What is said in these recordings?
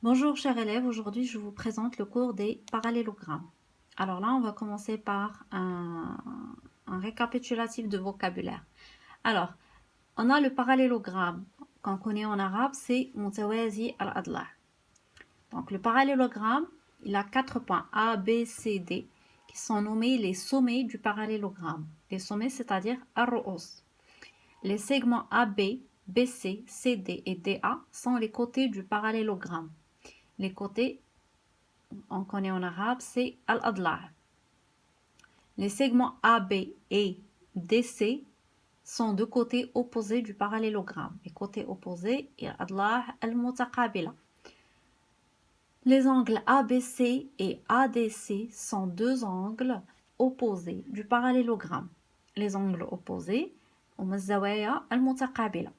Bonjour chers élèves, aujourd'hui je vous présente le cours des parallélogrammes. Alors là on va commencer par un récapitulatif de vocabulaire. Alors on a le parallélogramme qu'on connaît en arabe, c'est mutawazi al-adla'. Donc le parallélogramme, il a 4 points A, B, C, D qui sont nommés les sommets du parallélogramme. Les sommets c'est-à-dire ar-ru'us. Les segments AB, BC, CD et DA sont les côtés du parallélogramme. Les côtés, on connaît en arabe, c'est al-adla'. Les segments AB et DC sont deux côtés opposés du parallélogramme. Les côtés opposés, al-adla' al-mutaqabila. Les angles ABC et ADC sont deux angles opposés du parallélogramme. Les angles opposés, al-zawaya al-mutaqabila.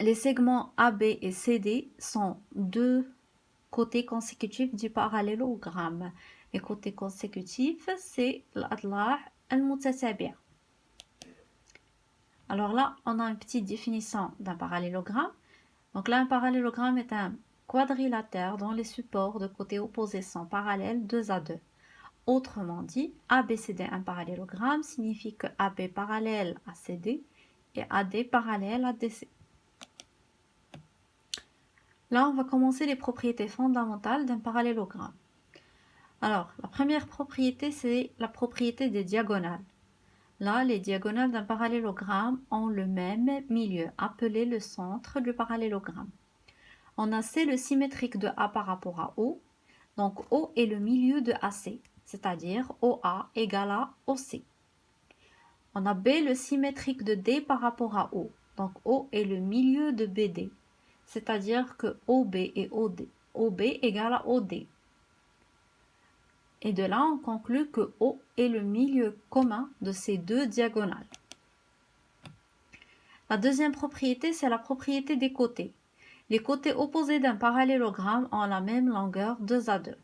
Les segments AB et CD sont deux côtés consécutifs du parallélogramme. Les côtés consécutifs, c'est l'adla' al-mutatabi'. Alors là, on a une petite définition d'un parallélogramme. Donc là, un parallélogramme est un quadrilatère dont les supports de côtés opposés sont parallèles 2 à 2. Autrement dit, ABCD, un parallélogramme, signifie que AB parallèle à CD et AD parallèle à DC. Là, on va commencer les propriétés fondamentales d'un parallélogramme. Alors, la première propriété, c'est la propriété des diagonales. Là, les diagonales d'un parallélogramme ont le même milieu, appelé le centre du parallélogramme. On a C le symétrique de A par rapport à O. Donc, O est le milieu de AC, c'est-à-dire OA égale à OC. On a B le symétrique de D par rapport à O. Donc, O est le milieu de BD, c'est-à-dire que OB et OB égale à OD. Et de là, on conclut que O est le milieu commun de ces deux diagonales. La deuxième propriété, c'est la propriété des côtés. Les côtés opposés d'un parallélogramme ont la même longueur 2 à 2.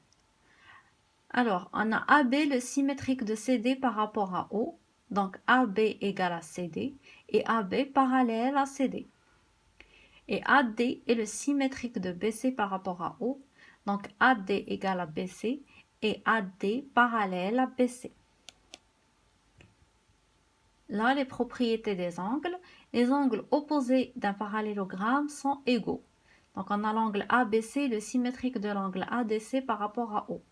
Alors, on a AB le symétrique de CD par rapport à O. Donc, AB égale à CD et AB parallèle à CD. Et AD est le symétrique de BC par rapport à O. Donc, AD égale à BC et AD parallèle à BC. Là, les propriétés des angles. Les angles opposés d'un parallélogramme sont égaux. Donc, on a l'angle ABC, le symétrique de l'angle ADC par rapport à O.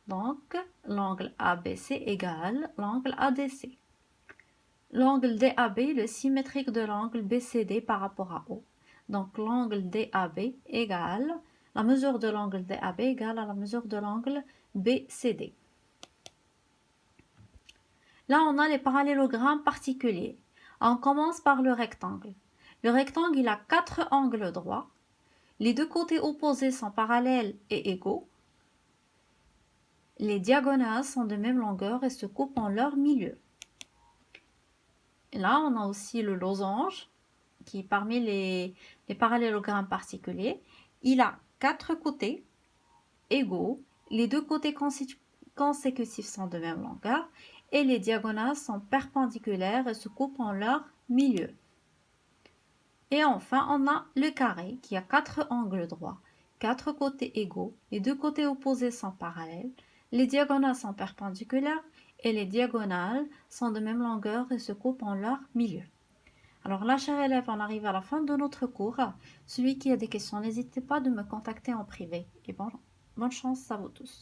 Donc, l'angle ABC égale l'angle ADC. L'angle DAB, le symétrique de l'angle BCD par rapport à O. Donc, l'angle DAB égale, la mesure de l'angle DAB égale à la mesure de l'angle BCD. Là, on a les parallélogrammes particuliers. On commence par le rectangle. Le rectangle, il a 4 angles droits. Les deux côtés opposés sont parallèles et égaux. Les diagonales sont de même longueur et se coupent en leur milieu. Et là, on a aussi le losange, qui est parmi les parallélogrammes particuliers. Il a 4 côtés égaux. Les deux côtés consécutifs sont de même longueur. Et les diagonales sont perpendiculaires et se coupent en leur milieu. Et enfin, on a le carré qui a 4 angles droits, 4 côtés égaux, les deux côtés opposés sont parallèles, les diagonales sont perpendiculaires et les diagonales sont de même longueur et se coupent en leur milieu. Alors là, chers élèves, on arrive à la fin de notre cours. Celui qui a des questions, n'hésitez pas de me contacter en privé. Et bonne chance à vous tous.